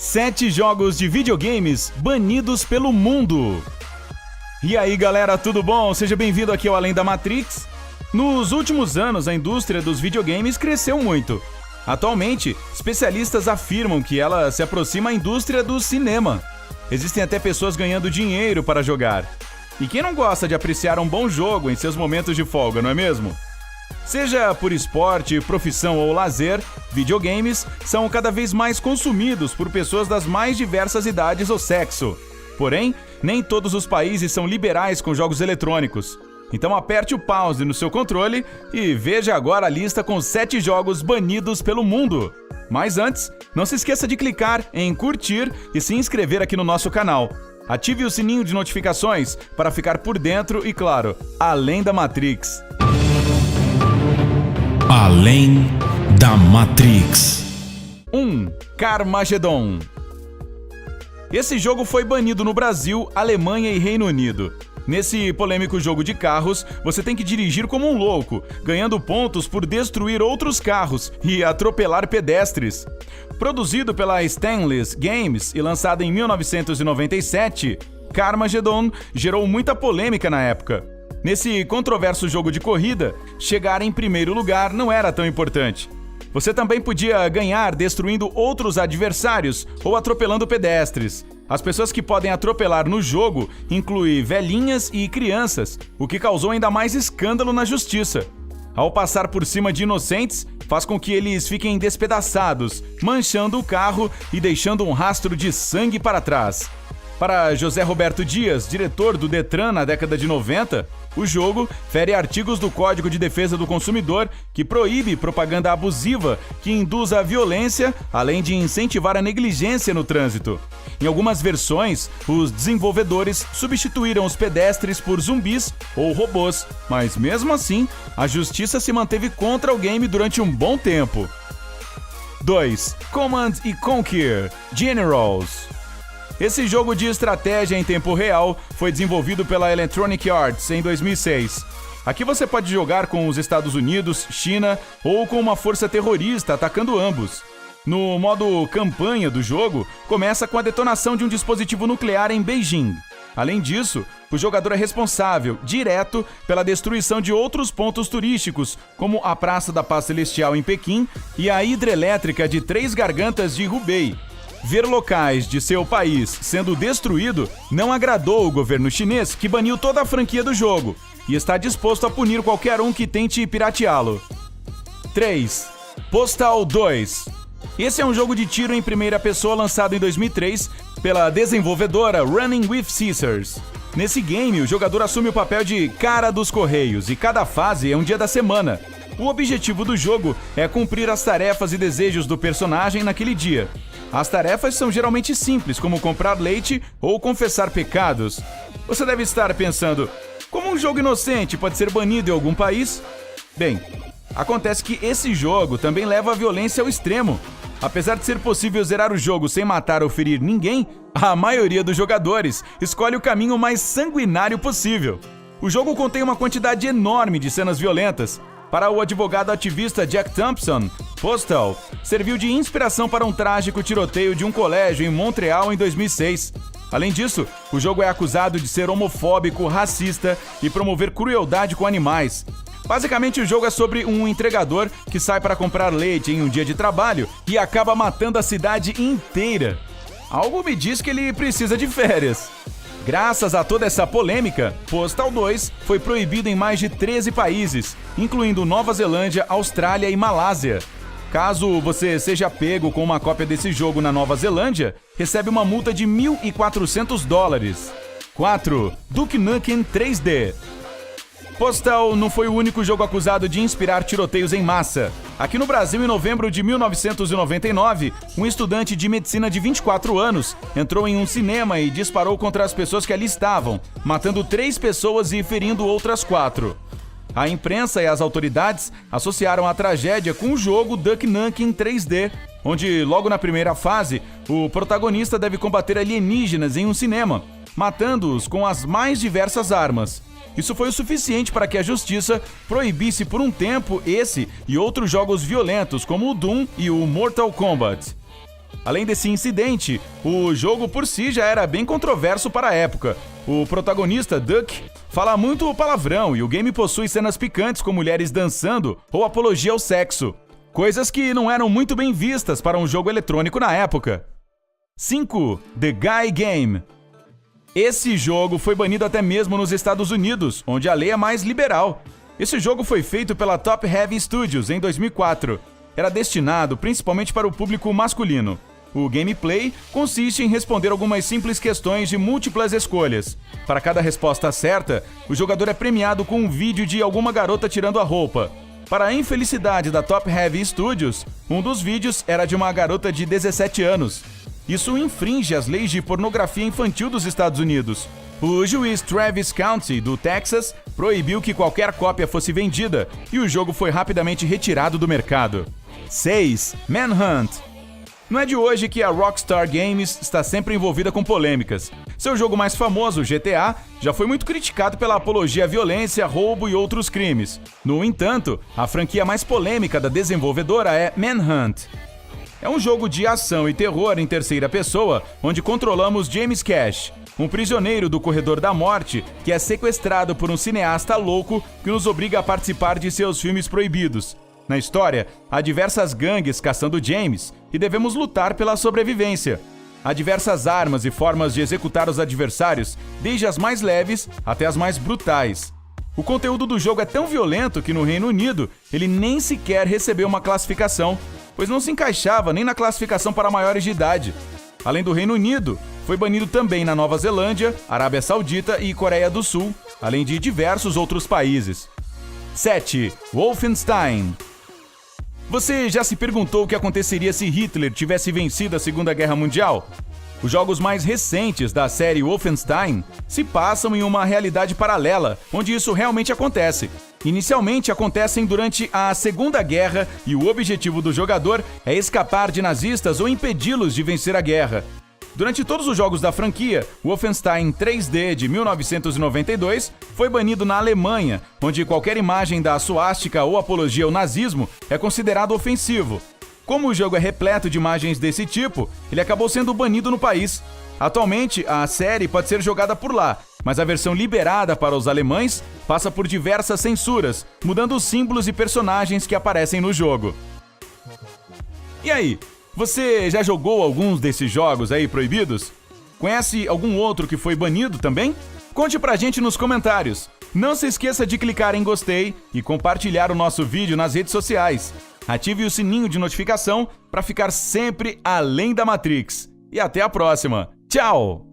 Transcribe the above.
7 jogos de videogames banidos pelo mundo. E aí galera, tudo bom? Seja bem-vindo aqui ao Além da Matrix. Nos últimos anos, a indústria dos videogames cresceu muito. Atualmente, especialistas afirmam que ela se aproxima à indústria do cinema. Existem até pessoas ganhando dinheiro para jogar. E quem não gosta de apreciar um bom jogo em seus momentos de folga, não é mesmo? Seja por esporte, profissão ou lazer, videogames são cada vez mais consumidos por pessoas das mais diversas idades ou sexo. Porém, nem todos os países são liberais com jogos eletrônicos. Então aperte o pause no seu controle e veja agora a lista com 7 jogos banidos pelo mundo. Mas antes, não se esqueça de clicar em curtir e se inscrever aqui no nosso canal. Ative o sininho de notificações para ficar por dentro e, claro, além da Matrix. Além da Matrix. 1. Carmageddon. Esse jogo foi banido no Brasil, Alemanha e Reino Unido. Nesse polêmico jogo de carros, você tem que dirigir como um louco, ganhando pontos por destruir outros carros e atropelar pedestres. Produzido pela Stainless Games e lançado em 1997, Carmageddon gerou muita polêmica na época. Nesse controverso jogo de corrida, chegar em primeiro lugar não era tão importante. Você também podia ganhar destruindo outros adversários ou atropelando pedestres. As pessoas que podem atropelar no jogo incluem velhinhas e crianças, o que causou ainda mais escândalo na justiça. Ao passar por cima de inocentes, faz com que eles fiquem despedaçados, manchando o carro e deixando um rastro de sangue para trás. Para José Roberto Dias, diretor do Detran na década de 90, o jogo fere artigos do Código de Defesa do Consumidor que proíbe propaganda abusiva que induz à violência, além de incentivar a negligência no trânsito. Em algumas versões, os desenvolvedores substituíram os pedestres por zumbis ou robôs, mas mesmo assim, a justiça se manteve contra o game durante um bom tempo. 2. Command & Conquer: Generals. Esse jogo de estratégia em tempo real foi desenvolvido pela Electronic Arts em 2006. Aqui você pode jogar com os Estados Unidos, China ou com uma força terrorista atacando ambos. No modo campanha do jogo, começa com a detonação de um dispositivo nuclear em Beijing. Além disso, o jogador é responsável, direto, pela destruição de outros pontos turísticos, como a Praça da Paz Celestial em Pequim e a hidrelétrica de Três Gargantas de Hubei. Ver locais de seu país sendo destruído não agradou o governo chinês, que baniu toda a franquia do jogo e está disposto a punir qualquer um que tente pirateá-lo. 3. Postal 2. Esse é um jogo de tiro em primeira pessoa lançado em 2003 pela desenvolvedora Running with Scissors. Nesse game, o jogador assume o papel de cara dos Correios e cada fase é um dia da semana. O objetivo do jogo é cumprir as tarefas e desejos do personagem naquele dia. As tarefas são geralmente simples, como comprar leite ou confessar pecados. Você deve estar pensando, como um jogo inocente pode ser banido em algum país? Bem, acontece que esse jogo também leva a violência ao extremo. Apesar de ser possível zerar o jogo sem matar ou ferir ninguém, a maioria dos jogadores escolhe o caminho mais sanguinário possível. O jogo contém uma quantidade enorme de cenas violentas. Para o advogado ativista Jack Thompson, Postal serviu de inspiração para um trágico tiroteio de um colégio em Montreal em 2006. Além disso, o jogo é acusado de ser homofóbico, racista e promover crueldade com animais. Basicamente, o jogo é sobre um entregador que sai para comprar leite em um dia de trabalho e acaba matando a cidade inteira. Algo me diz que ele precisa de férias. Graças a toda essa polêmica, Postal 2 foi proibido em mais de 13 países, incluindo Nova Zelândia, Austrália e Malásia. Caso você seja pego com uma cópia desse jogo na Nova Zelândia, recebe uma multa de $1.400. 4. Duke Nukem 3D. Postal não foi o único jogo acusado de inspirar tiroteios em massa. Aqui no Brasil, em novembro de 1999, um estudante de medicina de 24 anos entrou em um cinema e disparou contra as pessoas que ali estavam, matando 3 pessoas e ferindo outras 4. A imprensa e as autoridades associaram a tragédia com o jogo Duke Nukem 3D, onde, logo na primeira fase, o protagonista deve combater alienígenas em um cinema, matando-os com as mais diversas armas. Isso foi o suficiente para que a justiça proibisse por um tempo esse e outros jogos violentos, como o Doom e o Mortal Kombat. Além desse incidente, o jogo por si já era bem controverso para a época. O protagonista, Duck, fala muito palavrão e o game possui cenas picantes com mulheres dançando ou apologia ao sexo. Coisas que não eram muito bem vistas para um jogo eletrônico na época. 5. The Guy Game. Esse jogo foi banido até mesmo nos Estados Unidos, onde a lei é mais liberal. Esse jogo foi feito pela Top Heavy Studios em 2004. Era destinado principalmente para o público masculino. O gameplay consiste em responder algumas simples questões de múltiplas escolhas. Para cada resposta certa, o jogador é premiado com um vídeo de alguma garota tirando a roupa. Para a infelicidade da Top Heavy Studios, um dos vídeos era de uma garota de 17 anos. Isso infringe as leis de pornografia infantil dos Estados Unidos. O juiz Travis County, do Texas, proibiu que qualquer cópia fosse vendida e o jogo foi rapidamente retirado do mercado. 6. Manhunt. Não é de hoje que a Rockstar Games está sempre envolvida com polêmicas. Seu jogo mais famoso, GTA, já foi muito criticado pela apologia à violência, roubo e outros crimes. No entanto, a franquia mais polêmica da desenvolvedora é Manhunt. É um jogo de ação e terror em terceira pessoa, onde controlamos James Cash, um prisioneiro do corredor da morte que é sequestrado por um cineasta louco que nos obriga a participar de seus filmes proibidos. Na história, há diversas gangues caçando James e devemos lutar pela sobrevivência. Há diversas armas e formas de executar os adversários, desde as mais leves até as mais brutais. O conteúdo do jogo é tão violento que no Reino Unido ele nem sequer recebeu uma classificação, pois não se encaixava nem na classificação para maiores de idade. Além do Reino Unido, foi banido também na Nova Zelândia, Arábia Saudita e Coreia do Sul, além de diversos outros países. 7. Wolfenstein. Você já se perguntou o que aconteceria se Hitler tivesse vencido a Segunda Guerra Mundial? Os jogos mais recentes da série Wolfenstein se passam em uma realidade paralela, onde isso realmente acontece. Inicialmente acontecem durante a Segunda Guerra e o objetivo do jogador é escapar de nazistas ou impedi-los de vencer a guerra. Durante todos os jogos da franquia, Wolfenstein 3D de 1992 foi banido na Alemanha, onde qualquer imagem da suástica ou apologia ao nazismo é considerado ofensivo. Como o jogo é repleto de imagens desse tipo, ele acabou sendo banido no país. Atualmente, a série pode ser jogada por lá, mas a versão liberada para os alemães passa por diversas censuras, mudando os símbolos e personagens que aparecem no jogo. E aí? Você já jogou alguns desses jogos aí proibidos? Conhece algum outro que foi banido também? Conte pra gente nos comentários. Não se esqueça de clicar em gostei e compartilhar o nosso vídeo nas redes sociais. Ative o sininho de notificação para ficar sempre além da Matrix. E até a próxima. Tchau!